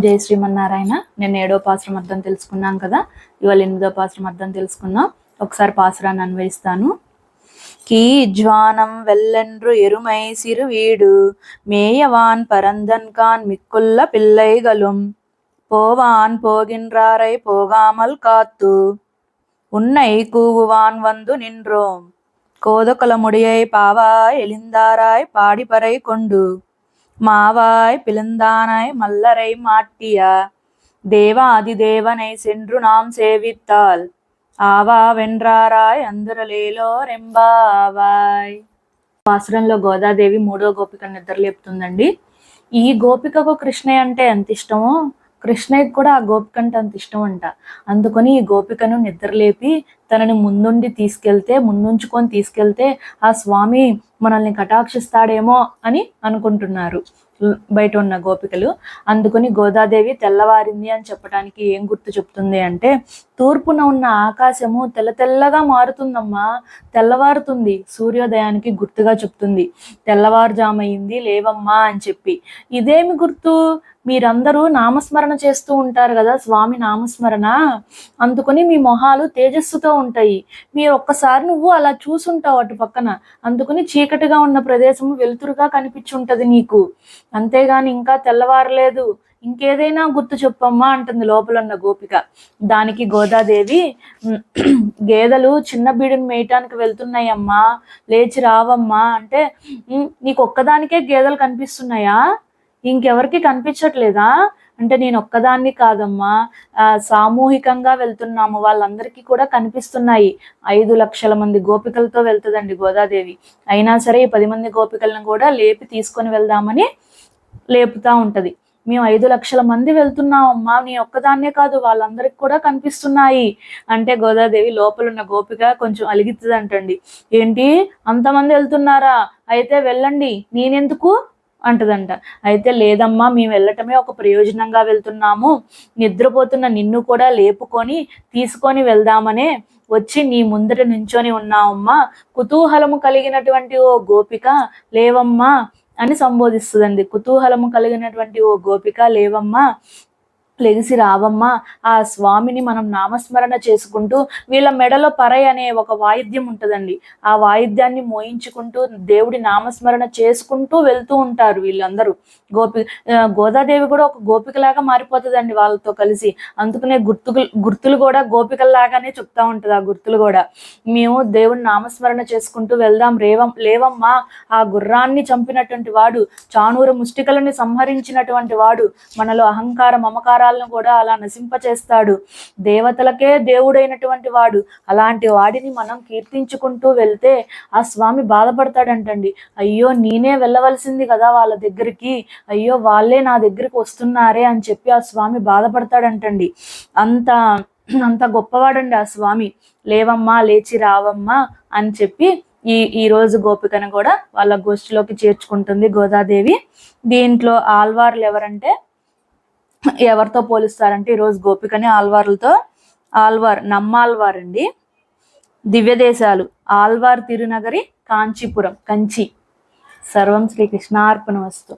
జై శ్రీమన్నారాయణ. నేను 7వ పాసురం అర్థం తెలుసుకున్నాం కదా, ఇవాళ 8వ పాసురం అర్థం తెలుసుకుందాం. ఒకసారి పాసురాన్ని అన్వయిస్తాను. కీజ్వానం వెల్లెండ్రు ఎరుమై సిరువీడు మేయవాన్ పరందన్ కాన్ మిక్కుల్ల పిల్లైగలుం పోవాన్ పోగిన్రారై పోగాமல் காத்து உன்னை கூவுவான் வந்து நின்றோம் கோதகுல முடியை பாவாய் எலிந்தாராய் பாடிப்பறை கொண்டு மாவாய் பிளந்தானாய் மல்லரை மாட்டிய தேவாதிதேவனை சென்று நாம் సేవిత్తాల్ ఆవా వెండ్రారాయ్ అందరలేలో రెంబావాయ్. పాసురంలో గోదాదేవి 3వ గోపిక నిద్రలేపుతుందండి. ఈ గోపికకు కృష్ణయ్య అంటే ఎంత ఇష్టమో కృష్ణయ్యకి కూడా ఆ గోపిక అంటే అంత ఇష్టం అంట. అందుకని ఈ గోపికను నిద్రలేపి తనని ముందుంచుకొని తీసుకెళ్తే ఆ స్వామి మనల్ని కటాక్షిస్తాడేమో అని అనుకుంటున్నారు బయట ఉన్న గోపికలు. అందుకని గోదాదేవి తెల్లవారింది అని చెప్పడానికి ఏం గుర్తు చెప్తుంది అంటే, తూర్పున ఉన్న ఆకాశము తెల్లగా మారుతుందమ్మా, తెల్లవారుతుంది, సూర్యోదయానికి గుర్తుగా చెప్తుంది. తెల్లవారుజామయింది లేవమ్మా అని చెప్పి. ఇదేమి గుర్తు? మీరందరూ నామస్మరణ చేస్తూ ఉంటారు కదా, స్వామి నామస్మరణ, అందుకని మీ మొహాలు తేజస్సుతో ఉంటాయి. మీరు ఒక్కసారి నువ్వు అలా చూసుంటావు అటు పక్కన, అందుకని చీకటిగా ఉన్న ప్రదేశము వెలుతురుగా కనిపించుంటది నీకు, అంతేగాని ఇంకా తెల్లవారలేదు, ఇంకేదైనా గుర్తు చెప్పమ్మా అంటుంది లోపల ఉన్న గోపిక. దానికి గోదాదేవి, గేదెలు చిన్న బీడుని మేయటానికి వెళ్తున్నాయమ్మా, లేచి రావమ్మా అంటే, నీకు ఒక్కదానికే గేదెలు కనిపిస్తున్నాయా, ఇంకెవరికి కనిపించట్లేదా అంటే, నేను ఒక్కదాన్ని కాదమ్మా, సామూహికంగా వెళ్తున్నాము, వాళ్ళందరికీ కూడా కనిపిస్తున్నాయి. 5 లక్షల మంది గోపికలతో వెళ్తుందండి గోదాదేవి. అయినా సరే ఈ 10 మంది గోపికలను కూడా లేపి తీసుకొని వెళ్దామని లేపుతా ఉంటది. మేము 5 లక్షల మంది వెళ్తున్నామమ్మా, నీ ఒక్కదాన్నే కాదు, వాళ్ళందరికి కూడా కనిపిస్తున్నాయి అంటే గోదాదేవి లోపల ఉన్న గోపిక కొంచెం అలిగిద్దంటండి. ఏంటి, అంతమంది వెళ్తున్నారా, అయితే వెళ్ళండి, నేనెందుకు అంటదంట. అయితే లేదమ్మా, మేము వెళ్ళటమే ఒక ప్రయోజనంగా వెళ్తున్నాము, నిద్రపోతున్న నిన్ను కూడా లేపుకొని తీసుకొని వెళ్దామనే వచ్చి నీ ముందట నించొని ఉన్నావమ్మా, కుతూహలము కలిగినటువంటి ఓ గోపిక లేవమ్మా అని సంబోధిస్తుందండి. కుతూహలము కలిగినటువంటి ఓ గోపిక లేవమ్మా, లెగిసి రావమ్మా, ఆ స్వామిని మనం నామస్మరణ చేసుకుంటూ, వీళ్ళ మెడలో పరై అనే ఒక వాయిద్యం ఉంటుందండి, ఆ వాయిద్యాన్ని మోయించుకుంటూ దేవుడి నామస్మరణ చేసుకుంటూ వెళ్తూ ఉంటారు వీళ్ళందరూ. గోదాదేవి కూడా ఒక గోపికలాగా మారిపోతుందండి వాళ్ళతో కలిసి. అందుకనే గుర్తులు కూడా గోపికల్లాగానే చెప్తా ఉంటుంది. ఆ గుర్తులు కూడా, మేము దేవుడి నామస్మరణ చేసుకుంటూ వెళ్దాం, లేవమ్మా, ఆ గుర్రాన్ని చంపినటువంటి వాడు, చాణూర ముష్టికలను సంహరించినటువంటి వాడు, మనలో అహంకార మమకారాలను కూడా అలా నశింపచేస్తాడు, దేవతలకే దేవుడైనటువంటి వాడు, అలాంటి వాడిని మనం కీర్తించుకుంటూ వెళ్తే ఆ స్వామి బాధపడతాడంటండి. అయ్యో, నేనే వెళ్ళవలసింది కదా వాళ్ళ దగ్గరికి, అయ్యో వాళ్ళే నా దగ్గరికి వస్తున్నారే అని చెప్పి ఆ స్వామి బాధపడతాడంటండి. అంత గొప్పవాడండి ఆ స్వామి. లేవమ్మా, లేచి రావమ్మా అని చెప్పి ఈ రోజు గోపికను కూడా వాళ్ళ గోష్ఠిలోకి చేర్చుకుంటుంది గోదాదేవి. దీంట్లో ఆల్వార్లు ఎవరితో పోలిస్తారంటే, ఈరోజు గోపికని ఆల్వార్ నమ్మాల్వార్ అండి. దివ్యదేశాలు ఆల్వార్ తిరునగరి కాంచీపురం, కంచి. సర్వం శ్రీకృష్ణార్పణమస్తు.